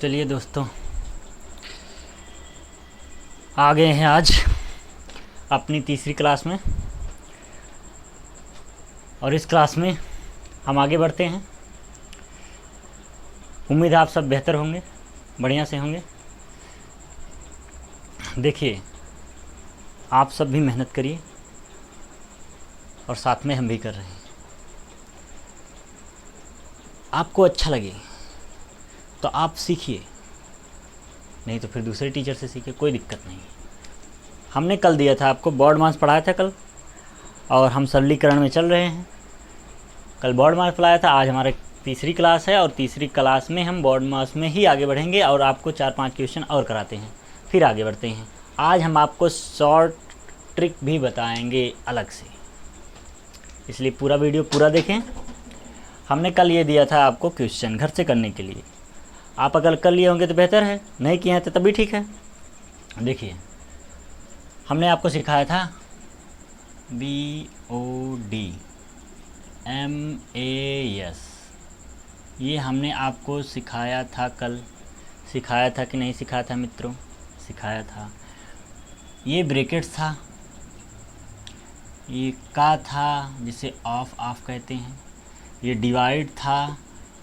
चलिए दोस्तों, आ गए हैं आज अपनी तीसरी क्लास में। और इस क्लास में हम आगे बढ़ते हैं। उम्मीद है आप सब बेहतर होंगे, बढ़िया से होंगे। देखिए, आप सब भी मेहनत करिए और साथ में हम भी कर रहे हैं। आपको अच्छा लगे तो आप सीखिए, नहीं तो फिर दूसरे टीचर से सीखिए, कोई दिक्कत नहीं। हमने कल दिया था आपको बोर्ड मास पढ़ाया था कल, और हम सरलीकरण में चल रहे हैं। कल बोर्ड मास पढ़ाया था, आज हमारे तीसरी क्लास है और तीसरी क्लास में हम बोर्ड मास में ही आगे बढ़ेंगे और आपको 4-5 क्वेश्चन और कराते हैं, फिर आगे बढ़ते हैं। आज हम आपको शॉर्ट ट्रिक भी बताएंगे अलग से, इसलिए पूरा वीडियो पूरा देखें। हमने कल ये दिया था आपको क्वेश्चन घर से करने के लिए। आप अगर कर लिए होंगे तो बेहतर है, नहीं किए हैं तो तभी ठीक है। देखिए, हमने आपको सिखाया था BODMAS, ये हमने आपको सिखाया था कल। सिखाया था कि नहीं सिखाया था मित्रों? सिखाया था। ये ब्रैकेट्स था, ये का था जिसे ऑफ कहते हैं, ये डिवाइड था,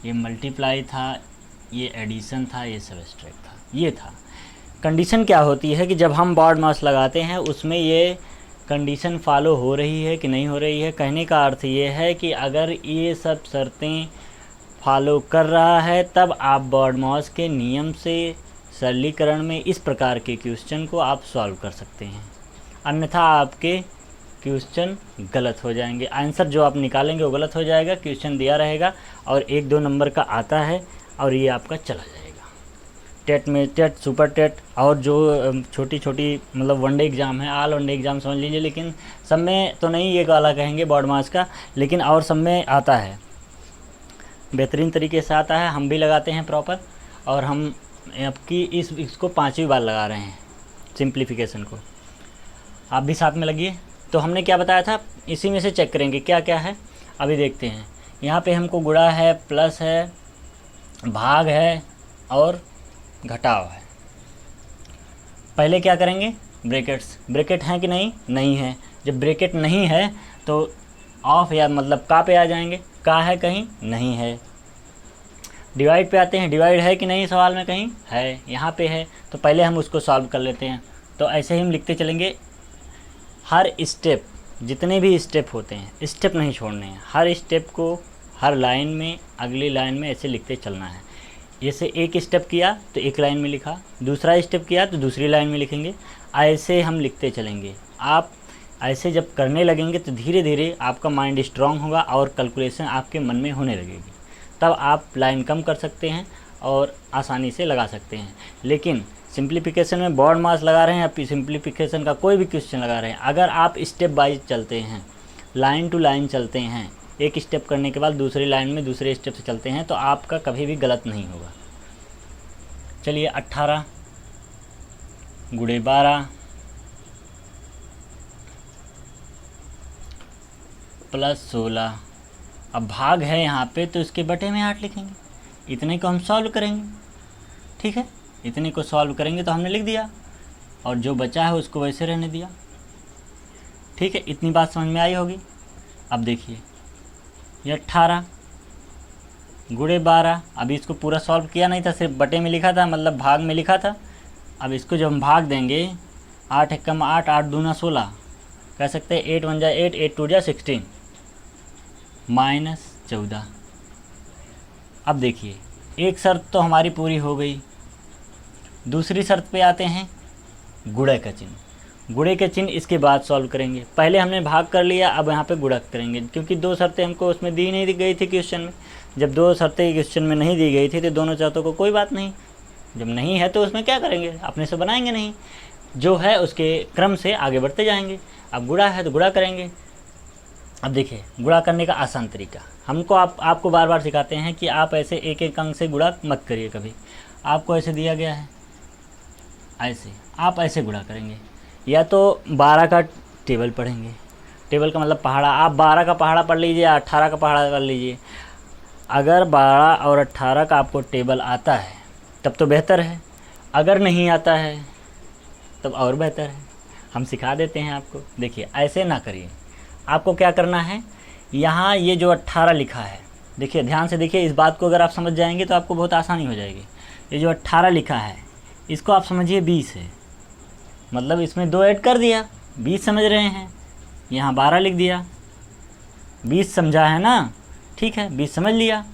ये मल्टीप्लाई था, ये एडिशन था, ये सबट्रैक्ट था, ये था। कंडीशन क्या होती है कि जब हम बोर्ड मास लगाते हैं उसमें ये कंडीशन फॉलो हो रही है कि नहीं हो रही है। कहने का अर्थ ये है कि अगर ये सब शर्तें फॉलो कर रहा है तब आप बोर्ड मास के नियम से सरलीकरण में इस प्रकार के क्वेश्चन को आप सॉल्व कर सकते हैं, अन्यथा आपके क्वेश्चन गलत हो जाएंगे। आंसर जो आप निकालेंगे वो गलत हो जाएगा। क्वेश्चन दिया रहेगा और 1-2 नंबर का आता है और ये आपका चला जाएगा। टेट में, टेट, सुपर टेट और जो छोटी छोटी मतलब वनडे एग्ज़ाम है, ऑल वनडे एग्ज़ाम समझ लीजिए, लेकिन सब में तो नहीं ये वाला कहेंगे बोर्ड मास का, लेकिन और सब में आता है, बेहतरीन तरीके से आता है। हम भी लगाते हैं प्रॉपर, और हम आपकी इसको 5वीं बार लगा रहे हैं सिंप्लीफिकेशन को। आप भी साथ में लगिए। तो हमने क्या बताया था, इसी में से चेक करेंगे क्या क्या है। अभी देखते हैं, यहाँ पे हमको गुणा है, प्लस है, भाग है और घटाव है। पहले क्या करेंगे, ब्रैकेट्स। ब्रैकेट हैं कि नहीं? नहीं है। जब ब्रैकेट नहीं है तो ऑफ या मतलब का पे आ जाएंगे। का है कहीं? नहीं है। डिवाइड पे आते हैं, डिवाइड है कि नहीं सवाल में? कहीं है, यहाँ पे है, तो पहले हम उसको सॉल्व कर लेते हैं। तो ऐसे ही हम लिखते चलेंगे। हर स्टेप, जितने भी स्टेप होते हैं, स्टेप नहीं छोड़ने हैं। हर स्टेप को हर लाइन में, अगली लाइन में ऐसे लिखते चलना है। जैसे एक स्टेप किया तो एक लाइन में लिखा, दूसरा स्टेप किया तो दूसरी लाइन में लिखेंगे, ऐसे हम लिखते चलेंगे। आप ऐसे जब करने लगेंगे तो धीरे धीरे आपका माइंड स्ट्रांग होगा और कैलकुलेशन आपके मन में होने लगेगी। तब आप लाइन कम कर सकते हैं और आसानी से लगा सकते हैं। लेकिन सिंप्लीफिकेशन में बोर्ड मास लगा रहे हैं, आप सिंप्लीफिकेशन का कोई भी क्वेश्चन लगा रहे हैं, अगर आप स्टेप बाइज चलते हैं, लाइन टू लाइन चलते हैं, एक स्टेप करने के बाद दूसरी लाइन में दूसरे स्टेप से चलते हैं, तो आपका कभी भी गलत नहीं होगा। चलिए, 18 गुणे 12 प्लस 16। अब भाग है यहाँ पे तो इसके बटे में 8 लिखेंगे। इतने को हम सॉल्व करेंगे, ठीक है? इतने को सॉल्व करेंगे तो हमने लिख दिया, और जो बचा है उसको वैसे रहने दिया, ठीक है? इतनी बात समझ में आई होगी। अब देखिए, ये 18 गुणे 12, अभी इसको पूरा सॉल्व किया नहीं था, सिर्फ बटे में लिखा था, मतलब भाग में लिखा था। अब इसको जब हम भाग देंगे, 8 एकम 8, 8 दूना 16, कह सकते हैं 8 1 जा 8, 8 2 जा 16, -14। अब देखिए, एक शर्त तो हमारी पूरी हो गई। दूसरी शर्त पे आते हैं, गुणा का चिन्ह। गुणे के चिन्ह इसके बाद सॉल्व करेंगे। पहले हमने भाग कर लिया, अब यहाँ पे गुणा करेंगे, क्योंकि 2 शर्तें हमको उसमें दी नहीं दी गई थी क्वेश्चन में। जब 2 शर्तें क्वेश्चन में नहीं दी गई थी तो दोनों शर्तों को कोई बात नहीं, जब नहीं है तो उसमें क्या करेंगे, अपने से बनाएंगे नहीं, जो है उसके क्रम से आगे बढ़ते जाएंगे। अब गुणा है तो गुणा करेंगे। अब देखिए, गुणा करने का आसान तरीका हमको आपको बार बार सिखाते हैं कि आप ऐसे एक एक अंक से गुणा मत करिए कभी। आपको ऐसे दिया गया है, ऐसे आप ऐसे गुणा करेंगे, या तो 12 का टेबल पढ़ेंगे। टेबल का मतलब पहाड़ा, आप 12 का पहाड़ा पढ़ लीजिए, 18 का पहाड़ा कर लीजिए। अगर 12 और 18 का आपको टेबल आता है तब तो बेहतर है, अगर नहीं आता है तब और बेहतर है। हम सिखा देते हैं आपको। देखिए ऐसे ना करिए, आपको क्या करना है, यहाँ ये जो 18 लिखा है, देखिए ध्यान से देखिए, इस बात को अगर आप समझ जाएंगे तो आपको बहुत आसानी हो जाएगी। ये जो 18 लिखा है इसको आप समझिए 20 है, मतलब इसमें 2 ऐड कर दिया, 20 समझ रहे हैं। यहाँ 12 लिख दिया, 20 समझा है ना, ठीक है 20 समझ लिया।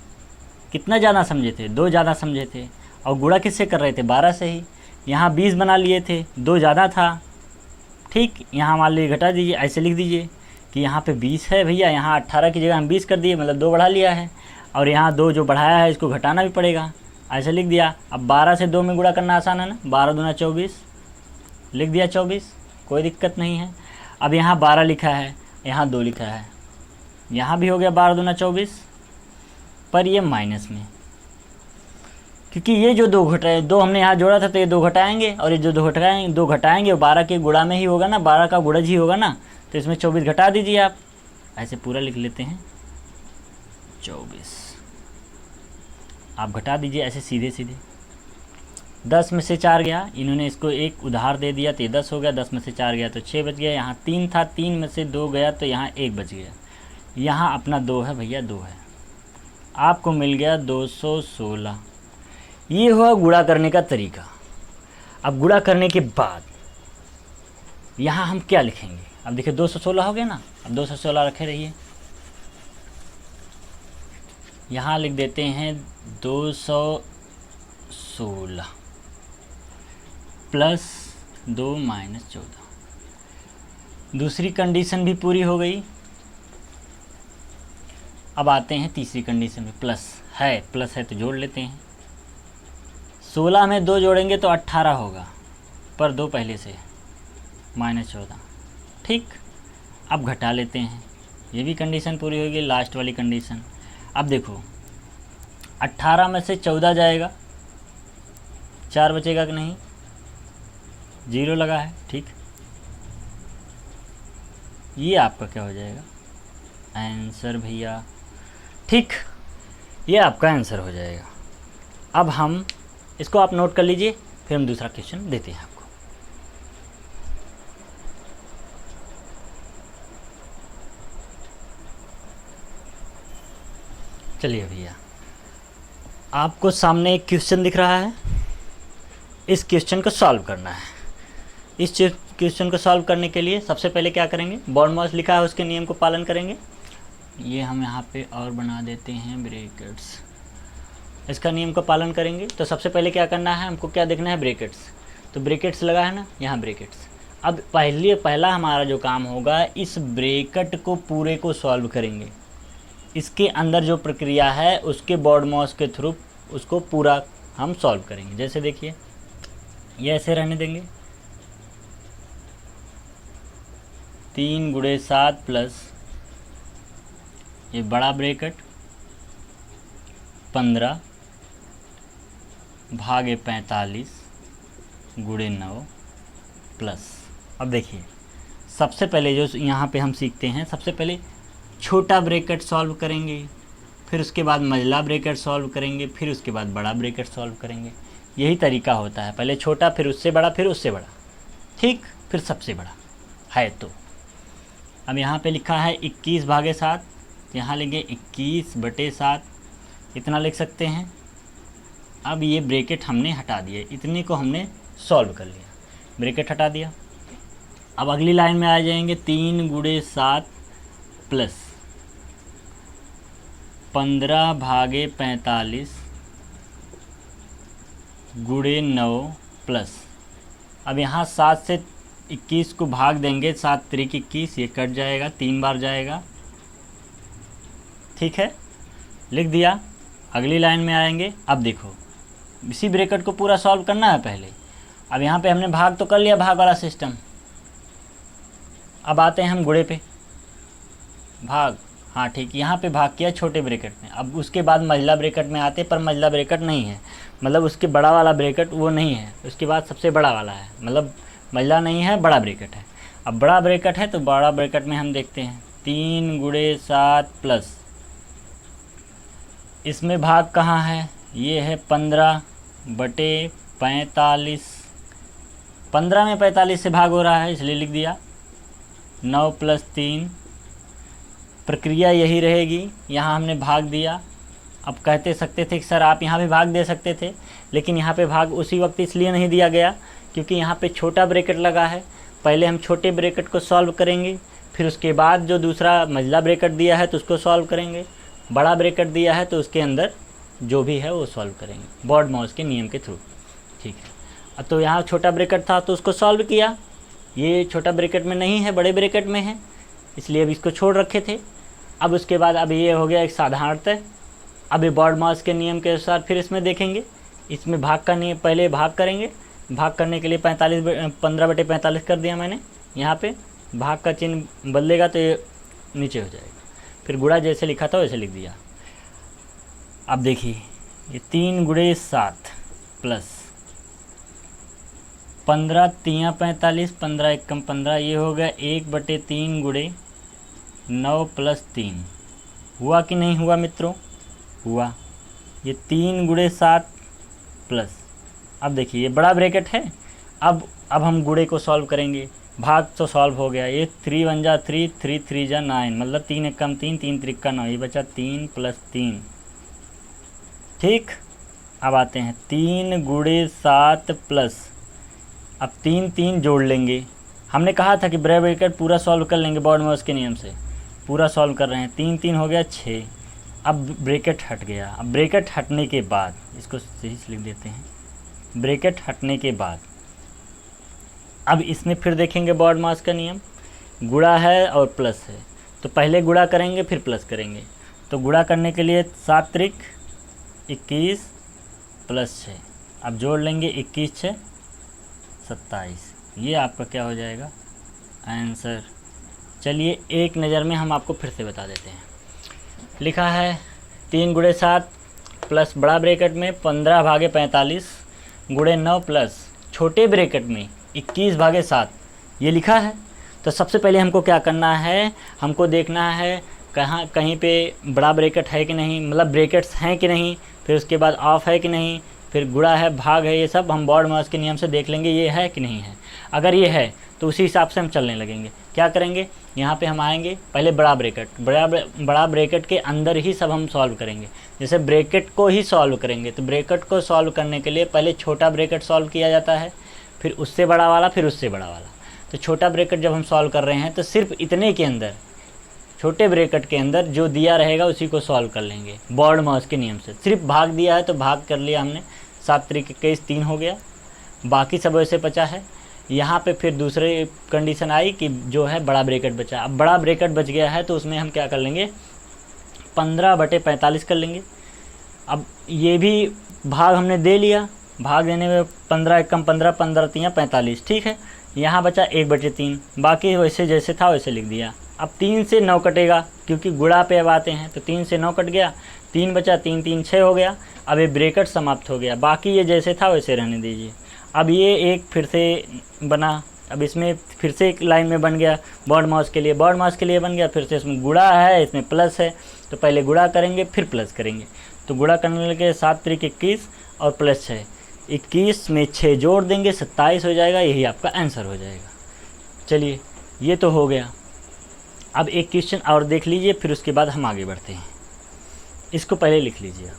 कितना ज़्यादा समझे थे, 2 ज़्यादा समझे थे, और गुणा किससे कर रहे थे, 12 से ही। यहाँ 20 बना लिए थे, 2 ज़्यादा था, ठीक। यहाँ मान लीजिए घटा दीजिए, ऐसे लिख दीजिए कि यहाँ पे 20 है भैया, यहाँ 18 की जगह हम 20 कर दिए, मतलब 2 बढ़ा लिया है, और यहाँ 2 जो बढ़ाया है इसको घटाना भी पड़ेगा, ऐसे लिख दिया। अब 12 से 2 में गुणा करना आसान है ना, 12 दूना 24, लिख दिया 24, कोई दिक्कत नहीं है। अब यहाँ 12 लिखा है, यहाँ 2 लिखा है, यहाँ भी हो गया 12 दूना 24, पर ये माइनस में, क्योंकि ये जो 2 हमने यहाँ जोड़ा था तो ये 2 घटाएंगे, और ये जो 2 घटाएंगे वो 12 के गुणा में ही होगा ना, 12 का गुणज ही होगा ना, तो इसमें 24 घटा दीजिए आप। ऐसे पूरा लिख लेते हैं 24, आप घटा दीजिए ऐसे सीधे सीधे। 10 में से 4 गया, इन्होंने इसको एक उधार दे दिया तो ये 10 हो गया, 10 में से 4 गया तो 6 बच गया। यहाँ 3 था, 3 में से 2 गया तो यहाँ 1 बच गया। यहाँ अपना 2 है भैया, 2 है, आपको मिल गया 216। ये हुआ गुणा करने का तरीका। अब गुणा करने के बाद यहाँ हम क्या लिखेंगे, अब देखिए 216 हो गया ना, अब 216 रखे रहिए, यहाँ लिख देते हैं 216 प्लस 2 माइनस 14। दूसरी कंडीशन भी पूरी हो गई। अब आते हैं तीसरी कंडीशन में, प्लस है तो जोड़ लेते हैं। 16 में 2 जोड़ेंगे तो 18 होगा, पर 2 पहले से माइनस 14, ठीक। अब घटा लेते हैं, ये भी कंडीशन पूरी होगी, लास्ट वाली कंडीशन। अब देखो 18 में से 14 जाएगा, 4 बचेगा कि नहीं, 0 लगा है, ठीक। ये आपका क्या हो जाएगा, आंसर भैया, ठीक, ये आपका आंसर हो जाएगा। अब हम इसको आप नोट कर लीजिए, फिर हम दूसरा क्वेश्चन देते हैं आपको। चलिए भैया, आपको सामने एक क्वेश्चन दिख रहा है, इस क्वेश्चन को सॉल्व करना है। इस क्वेश्चन को सॉल्व करने के लिए सबसे पहले क्या करेंगे, बॉर्नमॉस लिखा है उसके नियम को पालन करेंगे। ये हम यहाँ पे और बना देते हैं ब्रैकेट्स, इसका नियम का पालन करेंगे। तो सबसे पहले क्या करना है, हमको क्या देखना है, ब्रैकेट्स। तो ब्रैकेट्स लगा है ना, यहाँ ब्रैकेट्स। अब पहला हमारा जो काम होगा, इस ब्रैकेट को पूरे को सॉल्व करेंगे। इसके अंदर जो प्रक्रिया है उसके बॉर्नमॉस के थ्रू उसको पूरा हम सॉल्व करेंगे। जैसे देखिए, ये ऐसे रहने देंगे, 3 गुणे 7 प्लस ये बड़ा ब्रैकेट 15 भागे 45 गुणे 9 प्लस। अब देखिए, सबसे पहले जो यहाँ पे हम सीखते हैं, सबसे पहले छोटा ब्रैकेट सॉल्व करेंगे, फिर उसके बाद मझला ब्रैकेट सॉल्व करेंगे, फिर उसके बाद बड़ा ब्रैकेट सॉल्व करेंगे। यही तरीका होता है, पहले छोटा, फिर उससे बड़ा, फिर उससे बड़ा, ठीक, फिर सबसे बड़ा है। तो अब यहाँ पे लिखा है 21 भागे 7, यहाँ लेंगे 21 बटे 7, इतना लिख सकते हैं। अब ये ब्रैकेट हमने हटा दिए, इतने को हमने सॉल्व कर लिया, ब्रैकेट हटा दिया। अब अगली लाइन में आ जाएंगे, 3 गुणे 7 प्लस 15 भागे 45 गुणे 9 प्लस। अब यहाँ 7 से 21 को भाग देंगे, 7 त्रिक 21, ये कट जाएगा, 3 बार जाएगा, ठीक है, लिख दिया। अगली लाइन में आएंगे। अब देखो, इसी ब्रैकेट को पूरा सॉल्व करना है पहले। अब यहाँ पे हमने भाग तो कर लिया, भाग वाला सिस्टम। अब आते हैं हम गुणे पे, भाग, हाँ ठीक, यहाँ पे भाग किया छोटे ब्रैकेट में। अब उसके बाद मझला ब्रैकेट में आते, पर मझला ब्रैकेट नहीं है, मतलब उसके बड़ा वाला ब्रैकेट वो नहीं है, उसके बाद सबसे बड़ा वाला है, मतलब मझला नहीं है, बड़ा ब्रैकेट है। अब बड़ा ब्रैकेट है तो बड़ा ब्रैकेट में हम देखते हैं 3 गुणे 7 प्लस, इसमें भाग कहाँ है, ये है 15 बटे 45, 15 में 45 से भाग हो रहा है इसलिए लिख दिया। 9 + 3, प्रक्रिया यही रहेगी, यहाँ हमने भाग दिया। अब कहते सकते थे कि सर आप यहाँ भी भाग दे सकते थे, लेकिन यहाँ पे भाग उसी वक्त इसलिए नहीं दिया गया क्योंकि यहाँ पे छोटा ब्रैकेट लगा है। पहले हम छोटे ब्रैकेट को सॉल्व करेंगे, फिर उसके बाद जो दूसरा मंझला ब्रैकेट दिया है तो उसको सॉल्व करेंगे, बड़ा ब्रैकेट दिया है तो उसके अंदर जो भी है वो सॉल्व करेंगे बॉड मॉस के नियम के थ्रू। ठीक है, अब तो यहाँ छोटा ब्रैकेट था तो उसको सॉल्व किया, ये छोटा ब्रैकेट में नहीं है, बड़े ब्रैकेट में है, इसलिए अब इसको छोड़ रखे थे। अब उसके बाद अब ये हो गया एक साधारणतः। अब ये बॉड मॉस के नियम के अनुसार फिर इसमें देखेंगे, इसमें भाग का नियम, पहले भाग करेंगे। भाग करने के लिए 15/45 कर दिया मैंने, यहाँ पे भाग का चिन्ह बदलेगा तो ये नीचे हो जाएगा। फिर गुणा जैसे लिखा था वैसे लिख दिया। अब देखिए ये 3 × 7 प्लस 15 × 3 = 45, 15 × 1 = 15, ये हो गया 1/3 × 9 + 3। हुआ कि नहीं हुआ मित्रों? हुआ। ये 3 × 7 प्लस, अब देखिए ये बड़ा ब्रैकेट है। अब हम गुणे को सॉल्व करेंगे, भाग तो सॉल्व हो गया। ये 3 × 1 = 3, 3 × 3 = 9, मतलब 3 × 1 = 3, 3 × 3 = 9, ये बचा 3 + 3। ठीक, अब आते हैं 3 × 7 प्लस, अब 3 3 जोड़ लेंगे। हमने कहा था कि बड़ा ब्रैकेट पूरा सॉल्व कर लेंगे, बॉड मॉस के नियम से पूरा सॉल्व कर रहे हैं। 3 3 हो गया 6। अब ब्रैकेट हट गया। अब ब्रैकेट हटने के बाद इसको सही से लिख देते हैं, ब्रैकेट हटने के बाद अब इसमें फिर देखेंगे बॉड मॉस का नियम, गुणा है और प्लस है, तो पहले गुणा करेंगे फिर प्लस करेंगे। तो गुणा करने के लिए 7 × 3 = 21 प्लस 6, अब जोड़ लेंगे 21 × 6 = 27। ये आपका क्या हो जाएगा? आंसर। चलिए एक नज़र में हम आपको फिर से बता देते हैं। लिखा है 3 × 7 प्लस बड़ा ब्रैकेट में 15/45 × 9 प्लस छोटे ब्रैकेट में 21/7, ये लिखा है। तो सबसे पहले हमको क्या करना है, हमको देखना है कहीं पे बड़ा ब्रैकेट है कि नहीं, मतलब ब्रैकेट्स हैं कि नहीं, फिर उसके बाद ऑफ है कि नहीं, फिर गुणा है, भाग है, ये सब हम बॉड मॉस के नियम से देख लेंगे ये है कि नहीं है। अगर ये है तो उसी हिसाब से हम चलने लगेंगे। क्या करेंगे, यहाँ पे हम आएंगे, पहले बड़ा ब्रैकेट के अंदर ही सब हम सॉल्व करेंगे। जैसे ब्रैकेट को ही सॉल्व करेंगे तो ब्रैकेट को सॉल्व करने के लिए पहले छोटा ब्रैकेट सॉल्व किया जाता है, फिर उससे बड़ा वाला, फिर उससे बड़ा वाला। तो छोटा ब्रैकेट जब हम सॉल्व कर रहे हैं तो सिर्फ इतने के अंदर, छोटे ब्रैकेट के अंदर जो दिया रहेगा उसी को सॉल्व कर लेंगे बॉड मॉस के नियम से। सिर्फ भाग दिया है तो भाग कर लिया हमने, 7 × 3 = 21, 3 हो गया, बाकी सब वैसे बचा है। यहाँ पे फिर दूसरी कंडीशन आई कि जो है बड़ा ब्रैकेट बचा। अब बड़ा ब्रैकेट बच गया है तो उसमें हम क्या कर लेंगे, 15/45 कर लेंगे। अब ये भी भाग हमने दे लिया, भाग देने में 15 × 1 = 15, 15 × 3 = 45, ठीक है। यहाँ बचा 1/3, बाकी वैसे जैसे था वैसे लिख दिया। अब 3 से 9 कटेगा क्योंकि गुणा पे अब आते हैं, तो 3 से 9 कट गया, 3 बचा, 3 3 6 हो गया। अब ये ब्रैकेट समाप्त हो गया, बाकी ये जैसे था वैसे रहने दीजिए। अब ये एक फिर से बना, अब इसमें फिर से एक लाइन में बन गया बॉड मॉस के लिए, बॉड मॉस के लिए बन गया। फिर से इसमें गुणा है, इसमें प्लस है, तो पहले गुणा करेंगे फिर प्लस करेंगे। तो गुणा करने लगे 7 × 3 = 21 और प्लस 6, 21 में 6 जोड़ देंगे 27 हो जाएगा, यही आपका आंसर हो जाएगा। चलिए ये तो हो गया। अब एक क्वेश्चन और देख लीजिए, फिर उसके बाद हम आगे बढ़ते हैं। इसको पहले लिख लीजिए आप।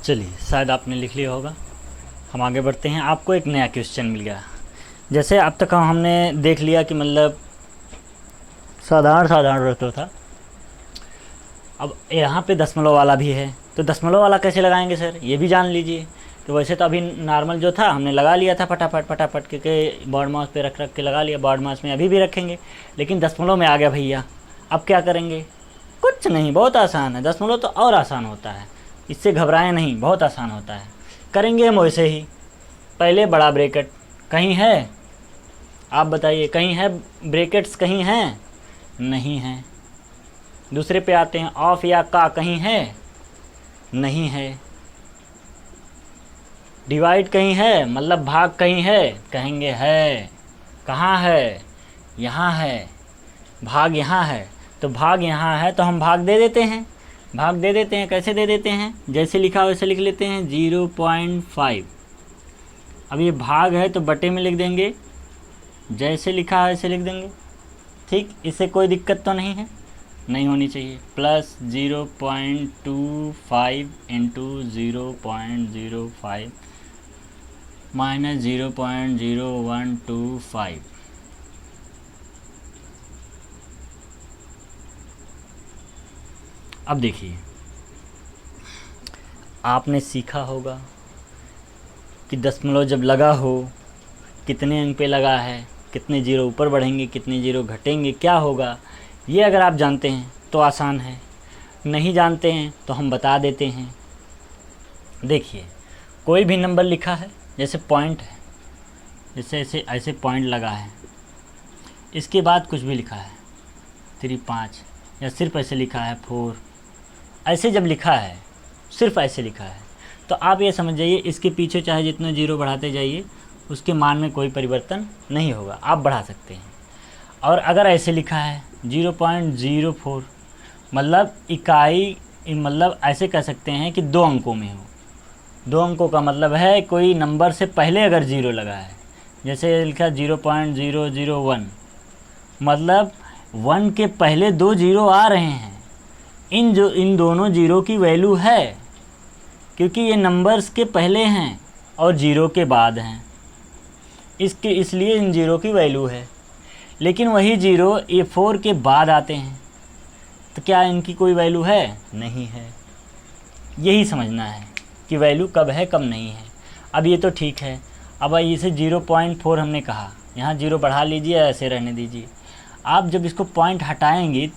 चलिए शायद आपने लिख लिया होगा, हम आगे बढ़ते हैं। आपको एक नया क्वेश्चन मिल गया। जैसे अब तक हमने देख लिया कि मतलब साधारण रहता था, अब यहाँ पे दशमलव वाला भी है, तो दशमलव वाला कैसे लगाएंगे सर, ये भी जान लीजिए। तो वैसे तो अभी नॉर्मल जो था हमने लगा लिया था फटाफट के बॉड मास पे रख के लगा लिया, बॉड मास में अभी भी रखेंगे, लेकिन दशमलव में आ गया भैया। अब क्या करेंगे, कुछ नहीं, बहुत आसान है। दशमलव तो और आसान होता है, इससे घबराएं नहीं, बहुत आसान होता है। करेंगे हम वैसे ही, पहले बड़ा ब्रैकेट कहीं है, आप बताइए, कहीं है ब्रैकेट्स, कहीं हैं? नहीं है। दूसरे पे आते हैं, ऑफ या का कहीं है? नहीं है। डिवाइड कहीं है, मतलब भाग कहीं है? कहेंगे है। कहाँ है? यहाँ है। भाग यहाँ है, तो भाग यहाँ है तो हम भाग दे देते हैं। भाग दे देते हैं, कैसे दे देते हैं? जैसे लिखा वैसे लिख लेते हैं, 0.5। अब ये भाग है तो बटे में लिख देंगे, जैसे लिखा है वैसे लिख देंगे। ठीक, इससे कोई दिक्कत तो नहीं है, नहीं होनी चाहिए। Plus 0.25 into 0.05 minus 0.0125। अब देखिए, आपने सीखा होगा कि दशमलव जब लगा हो कितने अंक पे लगा है, कितने जीरो ऊपर बढ़ेंगे, कितने जीरो घटेंगे, क्या होगा। ये अगर आप जानते हैं तो आसान है, नहीं जानते हैं तो हम बता देते हैं। देखिए, कोई भी नंबर लिखा है, जैसे पॉइंट है, जैसे ऐसे ऐसे पॉइंट लगा है, इसके बाद कुछ भी लिखा है 3 5, या सिर्फ ऐसे लिखा है 4, ऐसे जब लिखा है, सिर्फ ऐसे लिखा है, तो आप ये समझ जाइए इसके पीछे चाहे जितने जीरो बढ़ाते जाइए उसके मान में कोई परिवर्तन नहीं होगा, आप बढ़ा सकते हैं। और अगर ऐसे लिखा है 0.04, मतलब इकाई, मतलब ऐसे कह सकते हैं कि 2 अंकों में हो। 2 अंकों का मतलब है कोई नंबर से पहले अगर जीरो लगा है, जैसे लिखा 0.001, मतलब 1 के पहले 2 जीरो आ रहे हैं। इन दोनों जीरो की वैल्यू है, क्योंकि ये नंबर्स के पहले हैं और जीरो के बाद हैं, इसलिए इन जीरो की वैल्यू है। लेकिन वही जीरो ये 4 के बाद आते हैं, तो क्या इनकी कोई वैल्यू है? नहीं है। यही समझना है कि वैल्यू कब है कब नहीं है। अब ये तो ठीक है, अब इसे 0.4 हमने कहा, यहाँ जीरो बढ़ा लीजिए, ऐसे रहने दीजिए। आप जब इसको पॉइंट हटाएंगे,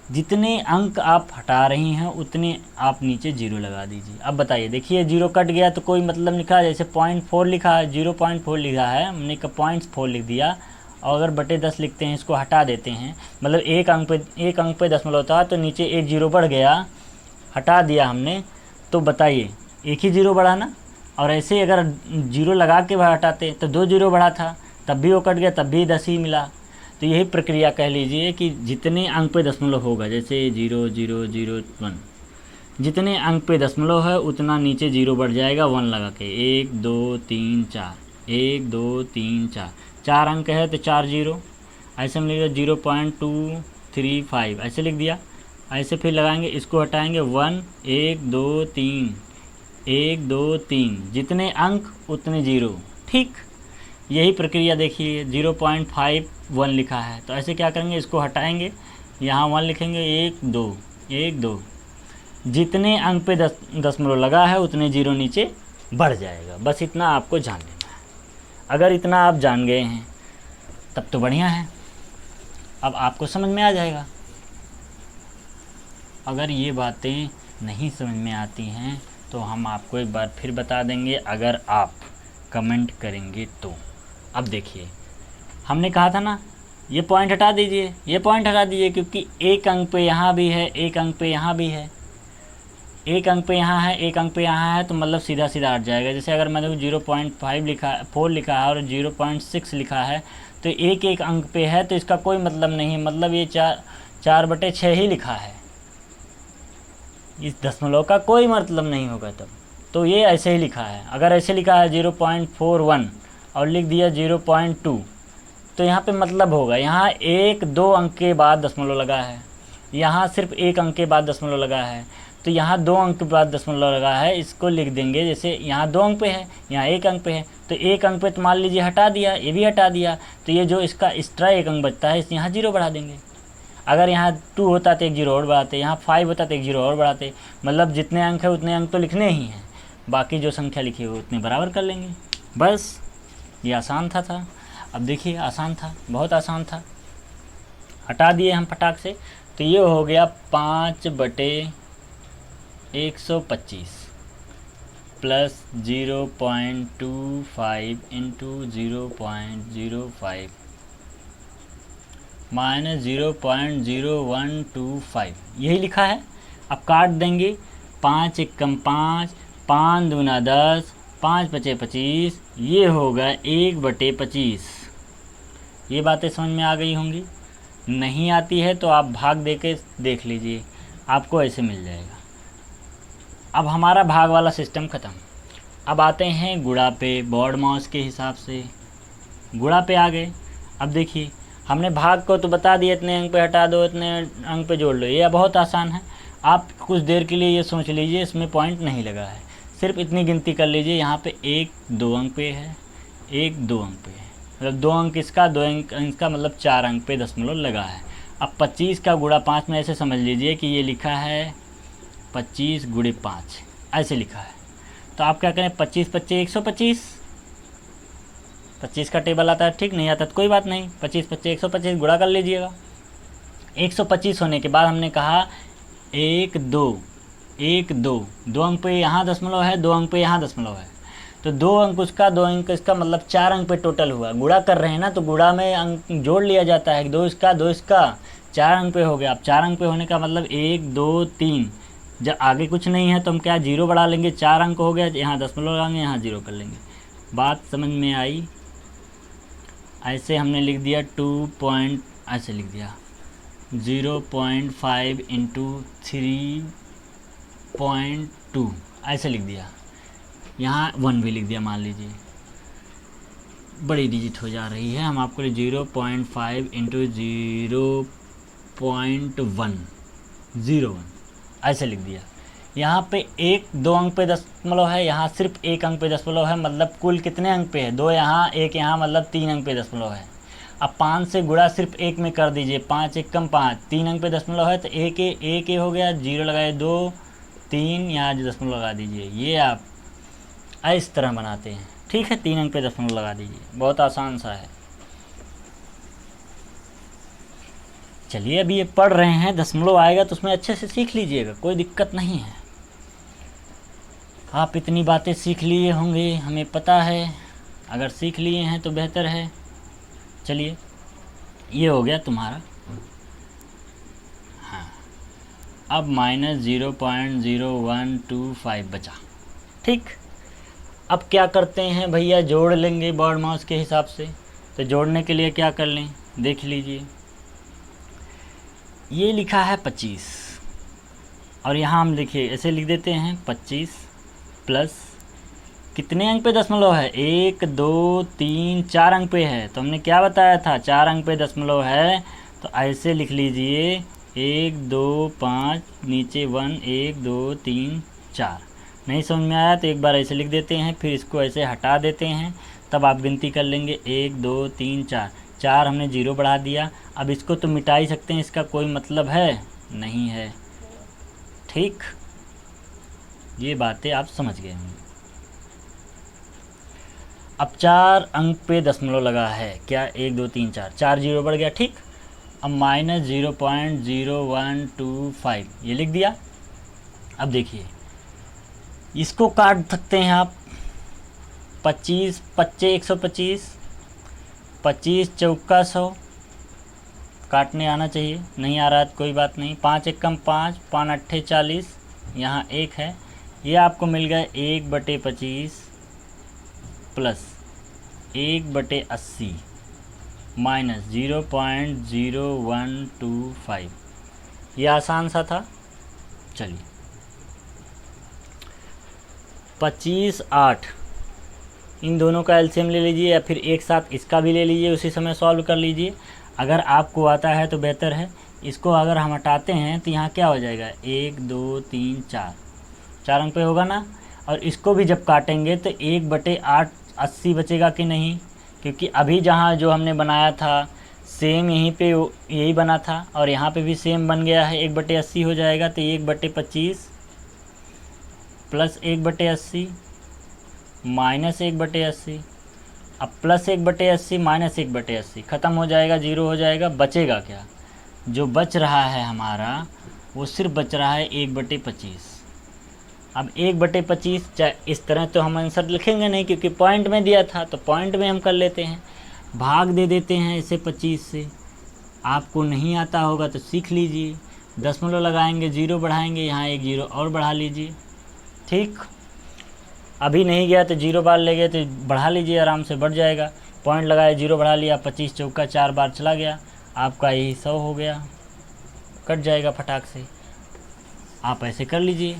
जितने अंक आप हटा रही हैं उतने आप नीचे जीरो लगा दीजिए। अब बताइए, देखिए जीरो कट गया तो कोई मतलब लिखा, जैसे 0.4 लिखा है, 0.4 लिखा है, हमने 0.4 लिख दिया, और अगर बटे 10 लिखते हैं, इसको हटा देते हैं, मतलब एक अंक पे दशमलव था तो नीचे एक जीरो बढ़ गया, हटा दिया हमने, तो बताइए एक ही जीरो बढ़ा ना। और ऐसे अगर जीरो लगा के हटाते तो 2 जीरो बढ़ा था, तब भी वो कट गया, तब भी 10 ही मिला। तो यही प्रक्रिया कह लीजिए कि जितने अंक पे दशमलव होगा, जैसे 0.001, जितने अंक पे दशमलव है उतना नीचे जीरो बढ़ जाएगा 1 लगा के, 1 2 3 4, 1 2 3 4, 4 अंक है तो 4 जीरो, ऐसे हम लिख दिया 0.235, ऐसे लिख दिया। ऐसे फिर लगाएंगे, इसको हटाएंगे, 1 1 2 3, 1 2 3, जितने अंक उतने जीरो। ठीक, यही प्रक्रिया देखिए, 0.51 लिखा है तो ऐसे क्या करेंगे, इसको हटाएंगे, यहाँ 1 लिखेंगे, 1 2 1 2, जितने अंक पे दशमलव लगा है उतने जीरो नीचे बढ़ जाएगा। बस इतना आपको जान लेना है। अगर इतना आप जान गए हैं तब तो बढ़िया है, अब आपको समझ में आ जाएगा। अगर ये बातें नहीं समझ में आती हैं तो हम आपको एक बार फिर बता देंगे, अगर आप कमेंट करेंगे तो। अब देखिए, हमने कहा था ना, ये पॉइंट हटा दीजिए, ये पॉइंट हटा दीजिए, क्योंकि एक अंक पे यहाँ भी है, एक अंक पे यहाँ भी है, एक अंक पे यहाँ है, एक अंक पे यहाँ है, तो मतलब सीधा सीधा हट जाएगा। जैसे अगर मैंने 0.5 लिखा, 4 लिखा है और 0.6 लिखा है, तो एक एक अंक पे है, तो इसका कोई मतलब नहीं है, मतलब ये 4/6 ही लिखा है, इस दशमलव का कोई मतलब नहीं होगा तब। तो ये ऐसे ही लिखा है। अगर ऐसे लिखा है 0.41 और लिख दिया 0.2, तो यहाँ पे मतलब होगा, यहाँ 1-2 अंक के बाद दशमलव लगा है, यहाँ सिर्फ 1 अंक के बाद दशमलव लगा है, तो यहाँ 2 अंक के बाद दशमलव लगा है, इसको लिख देंगे, जैसे यहाँ 2 अंक पे है, यहाँ 1 अंक पे है, तो 1 अंक पे तो मान लीजिए हटा दिया, ये भी हटा दिया, तो ये जो इसका एक्स्ट्रा 1 अंक बचता है, इस यहाँ जीरो बढ़ा देंगे। अगर यहाँ 2 होता तो 1 जीरो और बढ़ाते, यहाँ 5 होता तो 1 जीरो और बढ़ाते, मतलब जितने अंक है उतने अंक तो लिखने ही हैं, बाकी जो संख्या लिखी हो उतने बराबर कर लेंगे। बस ये आसान था। अब देखिए, आसान था, बहुत आसान था। हटा दिए हम फटाक से, तो ये हो गया 5/125। प्लस 0.25 इंटू 0.05 माइनस 0.0125 यही लिखा है। अब काट देंगे, 5 एकम 5, 5 दूना 10, 5 पचे 25, ये होगा 1/25। ये बातें समझ में आ गई होंगी। नहीं आती है तो आप भाग दे के देख लीजिए, आपको ऐसे मिल जाएगा। अब हमारा भाग वाला सिस्टम ख़त्म। अब आते हैं गुणा पे, बॉड मास के हिसाब से गुणा पे आ गए। अब देखिए, हमने भाग को तो बता दिया, इतने अंक पे हटा दो, इतने अंक पे जोड़ लो, ये बहुत आसान है। आप कुछ देर के लिए ये सोच लीजिए, इसमें पॉइंट नहीं लगा है, सिर्फ इतनी गिनती कर लीजिए। यहाँ पे 1-2 अंक पे है, 1-2 अंक पे है, मतलब 2 अंक इसका, 2 अंक इसका, मतलब 4 अंक पे दशमलव लगा है। अब 25 का गुणा 5 में ऐसे समझ लीजिए कि ये लिखा है 25 गुणे 5, ऐसे लिखा है। तो आप क्या करें, 25 पच्चे 125, 25 का टेबल आता है, ठीक नहीं आता तो कोई बात नहीं, 25 पच्चे 125 गुणा कर लीजिएगा। 125 होने के बाद हमने कहा 1-2, 2 अंक पे यहाँ दशमलव है, 2 अंक पे यहाँ दशमलव है, तो 2 अंक उसका, 2 अंक इसका, मतलब 4 अंक पे टोटल हुआ। गुणा कर रहे हैं ना, तो गुणा में अंक जोड़ लिया जाता है, 2 इसका 2 इसका, 4 अंक पे हो गया। अब 4 अंक पे होने का मतलब 1 2 3, जब आगे कुछ नहीं है तो हम क्या 0 बढ़ा लेंगे, 4 अंक हो गया, यहाँ दशमलव लगाएंगे, यहाँ 0 कर लेंगे। बात समझ में आई। ऐसे हमने लिख दिया 2 पॉइंट, ऐसे लिख दिया 0.5 इंटू 3.2, ऐसे लिख दिया। यहाँ 1 भी लिख दिया, मान लीजिए बड़ी डिजिट हो जा रही है, हम आपको 0.5 इंटू 0.1 ऐसे लिख दिया। यहाँ पे 1-2 अंक पे दशमलव है, यहाँ सिर्फ 1 अंक पे दशमलव है, मतलब कुल कितने अंक पे है, 2 यहाँ 1 यहाँ, मतलब 3 अंक पे दशमलव है। अब 5 से गुणा सिर्फ 1 में कर दीजिए, 5 एकम 5, 3 अंक पे दशमलव है तो 1 हो गया, 0 लगाए 2 3, यहाँ दशमलव लगा दीजिए। ये आप इस तरह बनाते हैं, ठीक है, 3 अंक पे दशमलव लगा दीजिए, बहुत आसान सा है। चलिए, अभी ये पढ़ रहे हैं, दशमलव आएगा तो उसमें अच्छे से सीख लीजिएगा, कोई दिक्कत नहीं है। आप इतनी बातें सीख लिए होंगे, हमें पता है, अगर सीख लिए हैं तो बेहतर है। चलिए, ये हो गया तुम्हारा। हाँ, अब माइनस 0.0125 बचा, ठीक। अब क्या करते हैं भैया, जोड़ लेंगे बॉड मास के हिसाब से। तो जोड़ने के लिए क्या कर लें, देख लीजिए। ये लिखा है 25, और यहाँ हम देखिए ऐसे लिख देते हैं 25 प्लस कितने अंक पे दशमलव है, 1 2 3 4 अंक पे है। तो हमने क्या बताया था, 4 अंक पे दशमलव है, तो ऐसे लिख लीजिए 1 2 5, नीचे 1 1 2 3 4। नहीं समझ में आया तो एक बार ऐसे लिख देते हैं, फिर इसको ऐसे हटा देते हैं, तब आप गिनती कर लेंगे 1 2 3 4, 4 हमने 0 बढ़ा दिया। अब इसको तो मिटा ही सकते हैं, इसका कोई मतलब है नहीं है, ठीक। ये बातें आप समझ गए होंगे। अब 4 अंक पे दशमलव लगा है, क्या 1 2 3 4, 4 0 बढ़ गया, ठीक। अब माइनस 0.0125 ये लिख दिया। अब देखिए, इसको काट सकते हैं आप, 25 पच्चे 125, 25 चौका 100, काटने आना चाहिए, नहीं आ रहा है तो कोई बात नहीं। 5 एकम 5, 5 अट्ठे 40, यहाँ 1 है, ये आपको मिल गया 1/25 प्लस 1/80 माइनस 0.0125। ये आसान सा था। चलिए, 25 8, इन दोनों का एलसीएम ले लीजिए, या फिर एक साथ इसका भी ले लीजिए, उसी समय सॉल्व कर लीजिए। अगर आपको आता है तो बेहतर है। इसको अगर हम हटाते हैं तो यहाँ क्या हो जाएगा, 1 2 3 4, 4 अंक पे होगा ना। और इसको भी जब काटेंगे तो 1/8 80 बचेगा कि नहीं, क्योंकि अभी जहाँ जो हमने बनाया था सेम यहीं पे यही बना था, और यहाँ पे भी सेम बन गया है, 1/80 हो जाएगा। तो 1/25 प्लस 1/80 माइनस 1/80, अब प्लस 1/80 माइनस 1/80 ख़त्म हो जाएगा, 0 हो जाएगा। बचेगा क्या, जो बच रहा है हमारा वो सिर्फ बच रहा है 1/25। अब 1/25, चाहे इस तरह तो हम आंसर लिखेंगे नहीं क्योंकि पॉइंट में दिया था, तो पॉइंट में हम कर लेते हैं, भाग दे देते हैं इसे 25 से। आपको नहीं आता होगा तो सीख लीजिए, दशमलव लगाएंगे, 0 बढ़ाएंगे, यहाँ एक 0 और बढ़ा लीजिए। ठीक, अभी नहीं गया तो 0 बार ले गए तो बढ़ा लीजिए, आराम से बढ़ जाएगा। पॉइंट लगाए, 0 बढ़ा लिया, 25 चौका 4 बार चला गया, आपका यही 100 हो गया, कट जाएगा फटाक से। आप ऐसे कर लीजिए,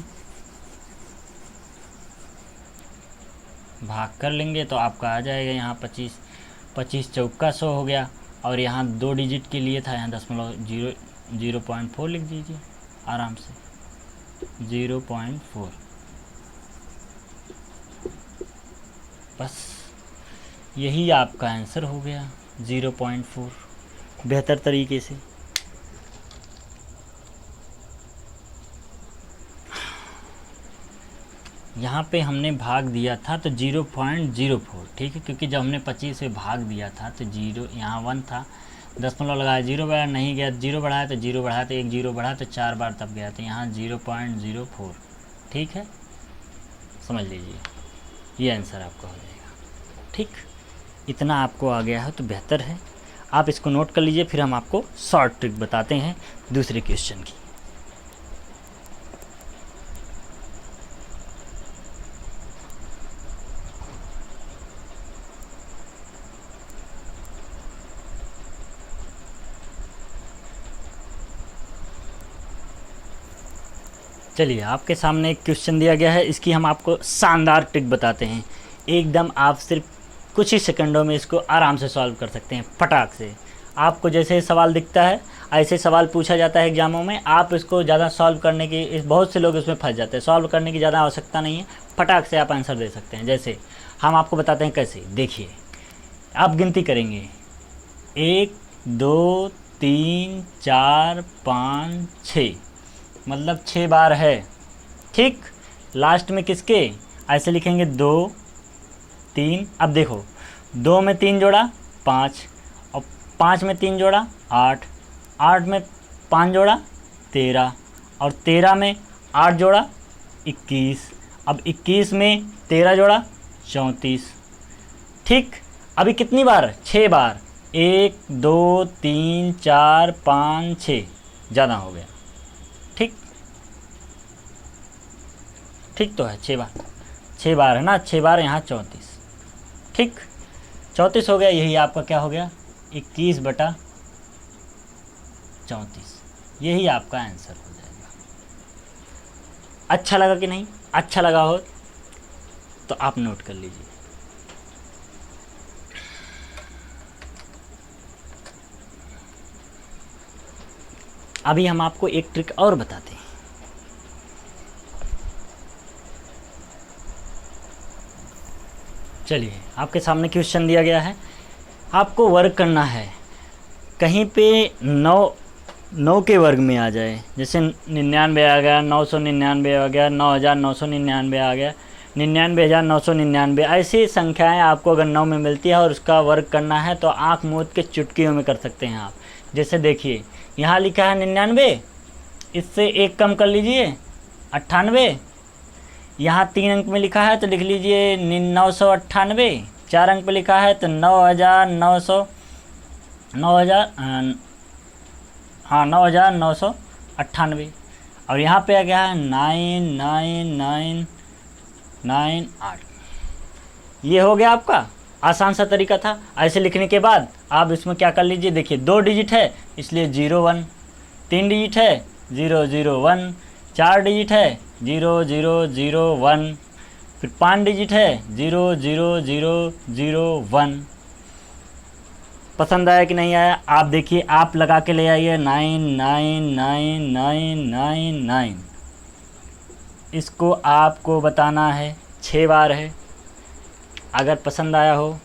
भाग कर लेंगे तो आपका आ जाएगा यहाँ 25 चौका 100 हो गया। और यहाँ 2 डिजिट के लिए था, यहाँ 0.4 लिख दीजिए आराम से, 0.4, बस यही आपका आंसर हो गया, 0.4, बेहतर तरीके से। यहाँ पे हमने भाग दिया था तो 0.04, ठीक है, क्योंकि जब हमने 25 से भाग दिया था तो 0 यहाँ 1 था, दशमलव लगाया, 0 बढ़ाया, नहीं गया, 0 बढ़ाया तो 0 बढ़ाया तो एक 0 बढ़ा तो 4 बार तब गया, तो यहाँ 0.04, ठीक है, समझ लीजिए ये आंसर आपका हो जाएगा। ठीक, इतना आपको आ गया है तो बेहतर है, आप इसको नोट कर लीजिए, फिर हम आपको शॉर्ट ट्रिक बताते हैं दूसरे क्वेश्चन की। चलिए, आपके सामने एक क्वेश्चन दिया गया है, इसकी हम आपको शानदार ट्रिक बताते हैं, एकदम आप सिर्फ कुछ ही सेकंडों में इसको आराम से सॉल्व कर सकते हैं फटाक से। आपको जैसे सवाल दिखता है ऐसे सवाल पूछा जाता है एग्जामों में, आप इसको ज़्यादा सॉल्व करने की, बहुत से लोग इसमें फंस जाते हैं, सॉल्व करने की ज़्यादा आवश्यकता नहीं है, फटाक से आप आंसर दे सकते हैं। जैसे हम आपको बताते हैं कैसे, देखिए आप गिनती करेंगे, 1 2 3 4 5 6, मतलब 6 बार है, ठीक। लास्ट में किसके ऐसे लिखेंगे 2 3, अब देखो 2 में 3 जोड़ा 5, और 5 में 3 जोड़ा 8, 8 में 5 जोड़ा 13, और 13 में 8 जोड़ा 21, अब 21 में 13 जोड़ा 34, ठीक। अभी कितनी बार, 6 बार, 1 2 3 4 5 6, ज़्यादा हो गया, ठीक, ठीक तो है, 6 बार है ना, 6 बार यहाँ 34, ठीक, 34 हो गया, यही आपका क्या हो गया, 21/34, यही आपका आंसर हो जाएगा। अच्छा लगा कि नहीं? अच्छा लगा हो तो आप नोट कर लीजिए। अभी हम आपको एक ट्रिक और बताते हैं। चलिए, आपके सामने क्वेश्चन दिया गया है, आपको वर्ग करना है, कहीं पे 9 के वर्ग में आ जाए, जैसे 99 आ गया, 999 आ गया, 9999 आ गया, 99,999, ऐसी संख्याएं आपको अगर 9 में मिलती है और उसका वर्ग करना है तो आँख मूंद के चुटकियों में कर सकते हैं आप। जैसे देखिए यहाँ लिखा है 99, इससे 1 कम कर लीजिए 98, यहाँ 3 अंक में लिखा है तो लिख लीजिए 998, 4 अंक पे लिखा है तो 9,998, और यहाँ पे आ गया है 99998। ये हो गया आपका आसान सा तरीका था। ऐसे लिखने के बाद आप इसमें क्या कर लीजिए, देखिए 2 डिजिट है इसलिए 01, 3 डिजिट है 001, 4 डिजिट है 0001, फिर 5 डिजिट है 00001। पसंद आया कि नहीं आया आप देखिए, आप लगा के ले आइए 999999। इसको आपको बताना है, 6 बार है। अगर पसंद आया हो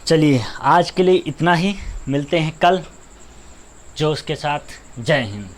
चलिए, आज के लिए इतना ही, मिलते हैं कल जोश के साथ। जय हिंद।